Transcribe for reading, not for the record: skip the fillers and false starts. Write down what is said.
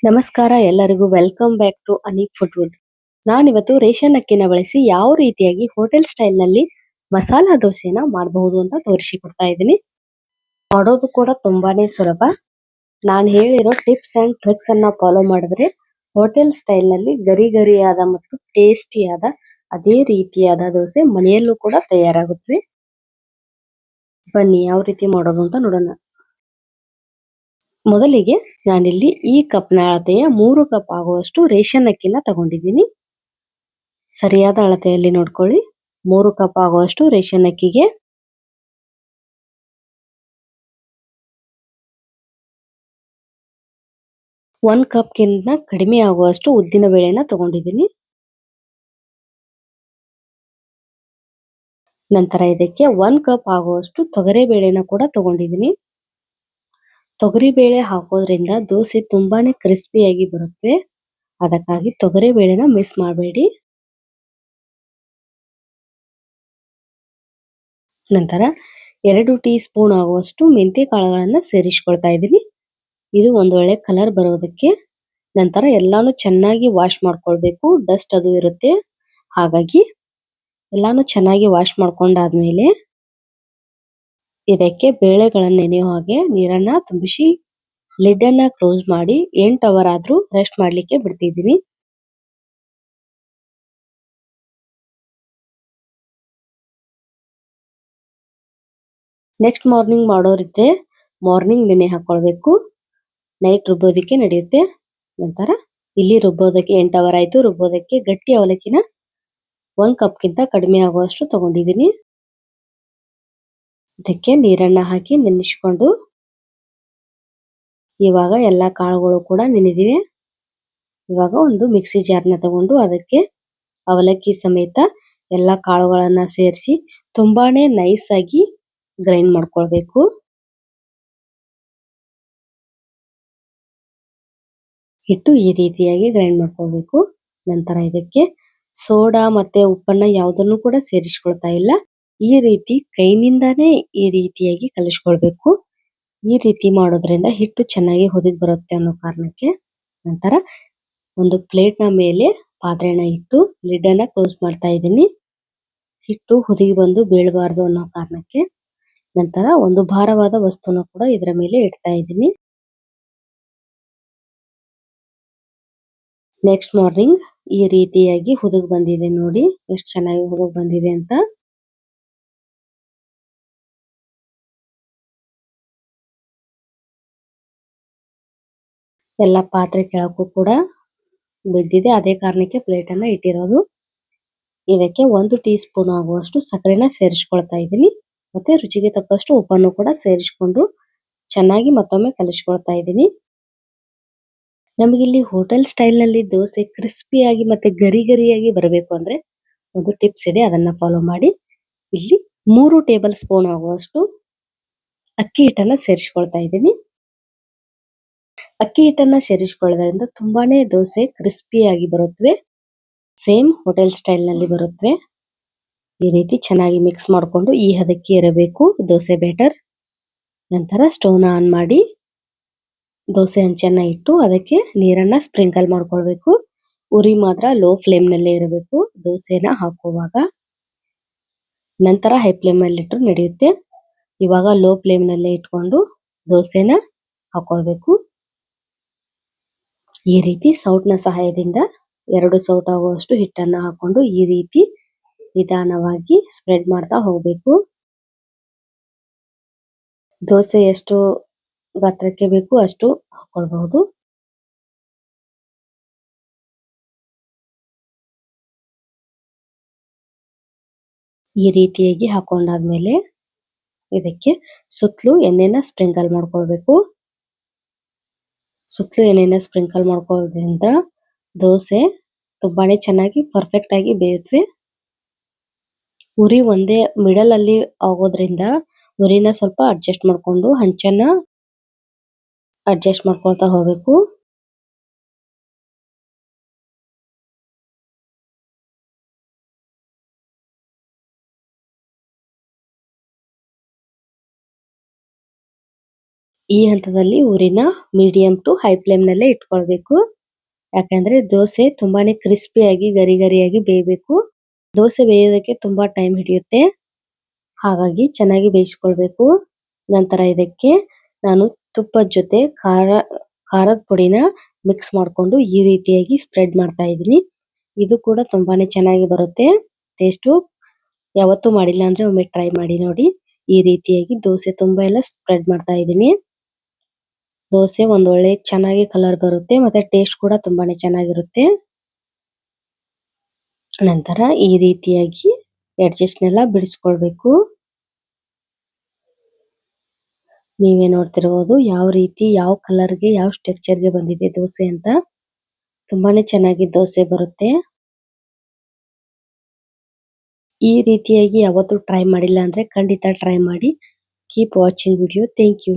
ನಮಸ್ಕಾರ ಎಲ್ಲರಿಗೂ welcome back to Aneek food wood. ನಾನಿವತ್ತು ರೇಷನ್ ಅಕ್ಕಿನ ಬಳಸಿ ಯಾವ ರೀತಿಯಾಗಿ ಹೋಟೆಲ್ ಸ್ಟೈಲ್ ನಲ್ಲಿ ಮಸಾಲಾ ದೋಸೆನ ಮಾಡಬಹುದು ಅಂತ ತೋರಿಸಿಕೊಡ್ತಾ ಇದ್ದೀನಿ. ಮಾಡೋದು ಕೂಡ ತುಂಬಾನೇ ಸುಲಭ. ನಾನು ಹೇಳಿರೋ ಟಿಪ್ಸ್ ಅಂಡ್ ಟ್ರಿಕ್ಸ್ ಅನ್ನ ಫಾಲೋ ಮಾಡಿದ್ರೆ ಹೋಟೆಲ್ ಸ್ಟೈಲ್ ನಲ್ಲಿ ಗರಿ ಗರಿಯಾದ ಮತ್ತು ಟೇಸ್ಟಿಯಾದ ಅದೇ ರೀತಿಯಾದ ದೋಸೆ ಮನೆಯಲ್ಲೂ ಕೂಡ ತಯಾರಾಗುತ್ತವೆ. ಬನ್ನಿ ಯಾವ ರೀತಿ ಮಾಡೋದು ಅಂತ ನೋಡೋಣ. ಮೊದಲಿಗೆ ನಾನಿಲ್ಲಿ ಈ ಕಪ್ನ ಅಳತೆಯ 3 ಕಪ್ ಆಗುವಷ್ಟು ರೇಷನ್ ಅಕ್ಕಿನ ತಗೊಂಡಿದ್ದೀನಿ. ಸರಿಯಾದ ಅಳತೆಯಲ್ಲಿ ನೋಡ್ಕೊಳ್ಳಿ. 3 ಕಪ್ ಆಗುವಷ್ಟು ರೇಷನ್ ಅಕ್ಕಿಗೆ 1 ಕಪ್ಗಿಂತ ಕಡಿಮೆ ಆಗುವಷ್ಟು ಉದ್ದಿನ ಬೇಳೆನ ತಗೊಂಡಿದ್ದೀನಿ. ನಂತರ ಇದಕ್ಕೆ 1 ಕಪ್ ಆಗುವಷ್ಟು ತೊಗರಿ ಬೇಳೆನ ಕೂಡ ತಗೊಂಡಿದ್ದೀನಿ. ತೊಗರಿ ಬೇಳೆ ಹಾಕೋದ್ರಿಂದ ದೋಸೆ ತುಂಬಾನೇ ಕ್ರಿಸ್ಪಿಯಾಗಿ ಬರುತ್ತೆ. ಅದಕ್ಕಾಗಿ ತೊಗರಿ ಬೇಳೆನ ಮಿಸ್ ಮಾಡಬೇಡಿ. ನಂತರ 2 ಟೀ ಸ್ಪೂನ್ ಆಗುವಷ್ಟು ಮೆಂತ್ಯ ಕಾಳುಗಳನ್ನ ಸೇರಿಸ್ಕೊಳ್ತಾ ಇದ್ದೀನಿ. ಇದು ಒಂದೊಳ್ಳೆ ಕಲರ್ ಬರೋದಕ್ಕೆ. ನಂತರ ಎಲ್ಲಾನು ಚೆನ್ನಾಗಿ ವಾಶ್ ಮಾಡ್ಕೊಳ್ಬೇಕು. ಡಸ್ಟ್ ಅದು ಇರುತ್ತೆ. ಹಾಗಾಗಿ ಎಲ್ಲಾನು ಚೆನ್ನಾಗಿ ವಾಶ್ ಮಾಡ್ಕೊಂಡಾದ್ಮೇಲೆ ಇದಕ್ಕೆ ಬೇಳೆಗಳನ್ನ ನೆನೆಯೋ ಹಾಗೆ ನೀರನ್ನ ತುಂಬಿಸಿ ಲಿಡ್ ಅನ್ನ ಕ್ಲೋಸ್ ಮಾಡಿ 8 ಅವರ್ ಆದ್ರೂ ರೆಸ್ಟ್ ಮಾಡ್ಲಿಕ್ಕೆ ಬಿಡ್ತಿದ್ದೀನಿ. ನೆಕ್ಸ್ಟ್ ಮಾರ್ನಿಂಗ್ ಮಾಡೋರಿದ್ರೆ ಮಾರ್ನಿಂಗ್ ನೆನೆ ಹಾಕೊಳ್ಬೇಕು. ನೈಟ್ ರುಬ್ಬೋದಕ್ಕೆ ನಡೆಯುತ್ತೆ. ನಂತರ ಇಲ್ಲಿ ರುಬ್ಬೋದಕ್ಕೆ 8 ಅವರ್ ಆಯ್ತು. ರುಬ್ಬೋದಕ್ಕೆ ಗಟ್ಟಿ ಅವಲಕ್ಕಿನ 1 ಕಪ್ಗಿಂತ ಕಡಿಮೆ ಆಗುವಷ್ಟು ತಗೊಂಡಿದ್ದೀನಿ. ಇದಕ್ಕೆ ನೀರನ್ನ ಹಾಕಿ ನೆನೆಸ್ಕೊಂಡು ಇವಾಗ ಎಲ್ಲಾ ಕಾಳುಗಳು ಕೂಡ ನೆನೆದಿವೆ. ಇವಾಗ ಒಂದು ಮಿಕ್ಸಿ ಜಾರ್ನ ತಗೊಂಡು ಅದಕ್ಕೆ ಅವಲಕ್ಕಿ ಸಮೇತ ಎಲ್ಲಾ ಕಾಳುಗಳನ್ನ ಸೇರಿಸಿ ತುಂಬಾನೇ ನೈಸ್ ಆಗಿ ಗ್ರೈಂಡ್ ಮಾಡ್ಕೊಳ್ಬೇಕು. ಹಿಟ್ಟು ಈ ರೀತಿಯಾಗಿ ಗ್ರೈಂಡ್ ಮಾಡ್ಕೊಳ್ಬೇಕು. ನಂತರ ಇದಕ್ಕೆ ಸೋಡಾ ಮತ್ತೆ ಉಪ್ಪನ್ನ ಯಾವುದನ್ನು ಕೂಡ ಸೇರಿಸ್ಕೊಳ್ತಾ ಇಲ್ಲ. ಈ ರೀತಿ ಕೈನಿಂದಾನೇ ಈ ರೀತಿಯಾಗಿ ಕಲಿಸ್ಕೊಳ್ಬೇಕು. ಈ ರೀತಿ ಮಾಡೋದ್ರಿಂದ ಹಿಟ್ಟು ಚೆನ್ನಾಗಿ ಹೊದಿಗೆ ಬರುತ್ತೆ ಅನ್ನೋ ಕಾರಣಕ್ಕೆ. ನಂತರ ಒಂದು ಪ್ಲೇಟ್ನ ಮೇಲೆ ಪಾತ್ರೆನ ಇಟ್ಟು ಲಿಡ್ ಅನ್ನ ಕ್ಲೋಸ್ ಮಾಡ್ತಾ ಇದ್ದೀನಿ. ಹಿಟ್ಟು ಹುದುಗಿ ಬಂದು ಬೀಳಬಾರ್ದು ಅನ್ನೋ ಕಾರಣಕ್ಕೆ. ನಂತರ ಒಂದು ಭಾರವಾದ ವಸ್ತುನ ಕೂಡ ಇದರ ಮೇಲೆ ಇಡ್ತಾ ಇದ್ದೀನಿ. ನೆಕ್ಸ್ಟ್ ಮಾರ್ನಿಂಗ್ ಈ ರೀತಿಯಾಗಿ ಹುದುಗ್ ಬಂದಿದೆ ನೋಡಿ ಎಷ್ಟು ಚೆನ್ನಾಗಿ ಹುದುಗ್ ಬಂದಿದೆ ಅಂತ. ಎಲ್ಲ ಪಾತ್ರೆ ಕೆಳಕ್ಕೂ ಕೂಡ ಬಿದ್ದಿದೆ. ಅದೇ ಕಾರಣಕ್ಕೆ ಪ್ಲೇಟ್ ಅನ್ನ ಇಟ್ಟಿರೋದು. ಇದಕ್ಕೆ 1 ಟೀ ಸ್ಪೂನ್ ಆಗುವಷ್ಟು ಸಕ್ಕರೆನ ಸೇರಿಸ್ಕೊಳ್ತಾ ಇದ್ದೀನಿ. ಮತ್ತೆ ರುಚಿಗೆ ತಕ್ಕಷ್ಟು ಉಪ್ಪನ್ನು ಕೂಡ ಸೇರಿಸ್ಕೊಂಡು ಚೆನ್ನಾಗಿ ಮತ್ತೊಮ್ಮೆ ಕಲಿಸ್ಕೊಳ್ತಾ ಇದ್ದೀನಿ. ನಮಗಿಲ್ಲಿ ಹೋಟೆಲ್ ಸ್ಟೈಲ್ ನಲ್ಲಿ ದೋಸೆ ಕ್ರಿಸ್ಪಿಯಾಗಿ ಮತ್ತೆ ಗರಿ ಗರಿಯಾಗಿ ಬರಬೇಕು ಅಂದ್ರೆ ಒಂದು ಟಿಪ್ಸ್ ಇದೆ, ಅದನ್ನ ಫಾಲೋ ಮಾಡಿ. ಇಲ್ಲಿ 3 ಟೇಬಲ್ ಸ್ಪೂನ್ ಆಗುವಷ್ಟು ಅಕ್ಕಿ ಹಿಟ್ಟನ್ನ ಸೇರಿಸ್ಕೊಳ್ತಾ ಇದ್ದೀನಿ. ಅಕ್ಕಿ ಹಿಟ್ಟನ್ನ ಸೇರಿಸ್ಕೊಳ್ಳೋದ್ರಿಂದ ತುಂಬಾನೇ ದೋಸೆ ಕ್ರಿಸ್ಪಿಯಾಗಿ ಬರುತ್ತವೆ. ಸೇಮ್ ಹೋಟೆಲ್ ಸ್ಟೈಲ್ ನಲ್ಲಿ ಬರುತ್ತವೆ. ಈ ರೀತಿ ಚೆನ್ನಾಗಿ ಮಿಕ್ಸ್ ಮಾಡಿಕೊಂಡು ಈ ಹದಕ್ಕೆ ಇರಬೇಕು ದೋಸೆ ಬ್ಯಾಟರ್. ನಂತರ ಸ್ಟವ್ನ ಆನ್ ಮಾಡಿ ದೋಸೆ ಹಂಚನ್ನ ಇಟ್ಟು ಅದಕ್ಕೆ ನೀರನ್ನ ಸ್ಪ್ರಿಂಕಲ್ ಮಾಡ್ಕೊಳ್ಬೇಕು. ಉರಿ ಮಾತ್ರ ಲೋ ಫ್ಲೇಮ್ ನಲ್ಲೇ ಇರಬೇಕು ದೋಸೆನ ಹಾಕುವಾಗ. ನಂತರ ಹೈ ಫ್ಲೇಮ್ ಅಲ್ಲಿ ಇಟ್ಟರು ನಡೆಯುತ್ತೆ. ಇವಾಗ ಲೋ ಫ್ಲೇಮ್ ನಲ್ಲೇ ಇಟ್ಕೊಂಡು ದೋಸೆನ ಹಾಕೊಳ್ಬೇಕು. ಈ ರೀತಿ ಸೌಟ್ನ ಸಹಾಯದಿಂದ 2 ಸೌಟ್ ಆಗುವಷ್ಟು ಹಿಟ್ಟನ್ನ ಹಾಕೊಂಡು ಈ ರೀತಿ ನಿಧಾನವಾಗಿ ಸ್ಪ್ರೆಡ್ ಮಾಡ್ತಾ ಹೋಗ್ಬೇಕು. ದೋಸೆ ಎಷ್ಟು ಗಾತ್ರಕ್ಕೆ ಬೇಕು ಅಷ್ಟು ಹಾಕೊಳ್ಬಹುದು. ಈ ರೀತಿಯಾಗಿ ಹಾಕೊಂಡಾದ್ಮೇಲೆ ಇದಕ್ಕೆ ಸುತ್ತಲೂ ಎಣ್ಣೆನ ಸ್ಪ್ರಿಂಕಲ್ ಮಾಡ್ಕೊಳ್ಬೇಕು. ಸುತ್ತಲೂ ಎಣ್ಣೆನ ಸ್ಪ್ರಿಂಕಲ್ ಮಾಡ್ಕೊಳ್ಳೋದ್ರಿಂದ ದೋಸೆ ತುಂಬಾನೇ ಚೆನ್ನಾಗಿ ಪರ್ಫೆಕ್ಟ್ ಆಗಿ ಬೇಯುತ್ತವೆ. ಉರಿ ಒಂದೇ ಮಿಡಲ್ ಅಲ್ಲಿ ಆಗೋದ್ರಿಂದ ಉರಿನ ಸ್ವಲ್ಪ ಅಡ್ಜಸ್ಟ್ ಮಾಡ್ಕೊಂಡು ಹಂಚನ್ನ ಅಡ್ಜಸ್ಟ್ ಮಾಡ್ಕೊಳ್ತಾ ಹೋಗ್ಬೇಕು. ಈ ಹಂತದಲ್ಲಿ ಊರಿನ ಮೀಡಿಯಂ ಟು ಹೈ ಫ್ಲೇಮ್ ನಲ್ಲೇ ಇಟ್ಕೊಳ್ಬೇಕು. ಯಾಕಂದ್ರೆ ದೋಸೆ ತುಂಬಾನೇ ಕ್ರಿಸ್ಪಿಯಾಗಿ ಗರಿ ಗರಿಯಾಗಿ ಬೇಯಬೇಕು. ದೋಸೆ ಬೇಯೋದಕ್ಕೆ ತುಂಬಾ ಟೈಮ್ ಹಿಡಿಯುತ್ತೆ. ಹಾಗಾಗಿ ಚೆನ್ನಾಗಿ ಬೇಯಿಸ್ಕೊಳ್ಬೇಕು. ನಂತರ ಇದಕ್ಕೆ ನಾನು ತುಪ್ಪದ ಜೊತೆ ಖಾರದ ಪುಡಿನ ಮಿಕ್ಸ್ ಮಾಡ್ಕೊಂಡು ಈ ರೀತಿಯಾಗಿ ಸ್ಪ್ರೆಡ್ ಮಾಡ್ತಾ ಇದ್ದೀನಿ. ಇದು ಕೂಡ ತುಂಬಾನೇ ಚೆನ್ನಾಗಿ ಬರುತ್ತೆ ಟೇಸ್ಟು. ಯಾವತ್ತೂ ಮಾಡಿಲ್ಲ ಅಂದ್ರೆ ಒಮ್ಮೆ ಟ್ರೈ ಮಾಡಿ ನೋಡಿ. ಈ ರೀತಿಯಾಗಿ ದೋಸೆ ತುಂಬಾ ಎಲ್ಲ ಸ್ಪ್ರೆಡ್ ಮಾಡ್ತಾ ಇದ್ದೀನಿ. ದೋಸೆ ಒಂದೊಳ್ಳೆ ಚೆನ್ನಾಗಿ ಕಲರ್ ಬರುತ್ತೆ ಮತ್ತೆ ಟೇಸ್ಟ್ ಕೂಡ ತುಂಬಾನೇ ಚೆನ್ನಾಗಿರುತ್ತೆ. ನಂತರ ಈ ರೀತಿಯಾಗಿ ಎಡ್ಜಸ್ಟ್ನೆಲ್ಲ ಬಿಡಿಸ್ಕೊಳ್ಬೇಕು. ನೀವೇ ನೋಡ್ತಿರಬಹುದು ಯಾವ ರೀತಿ ಯಾವ ಕಲರ್ಗೆ ಯಾವ ಸ್ಟ್ರಕ್ಚರ್ಗೆ ಬಂದಿದೆ ದೋಸೆ ಅಂತ. ತುಂಬಾನೇ ಚೆನ್ನಾಗಿ ದೋಸೆ ಬರುತ್ತೆ. ಈ ರೀತಿಯಾಗಿ ಯಾವತ್ತೂ ಟ್ರೈ ಮಾಡಿಲ್ಲ ಅಂದ್ರೆ ಖಂಡಿತ ಟ್ರೈ ಮಾಡಿ. Keep watching video. Thank you.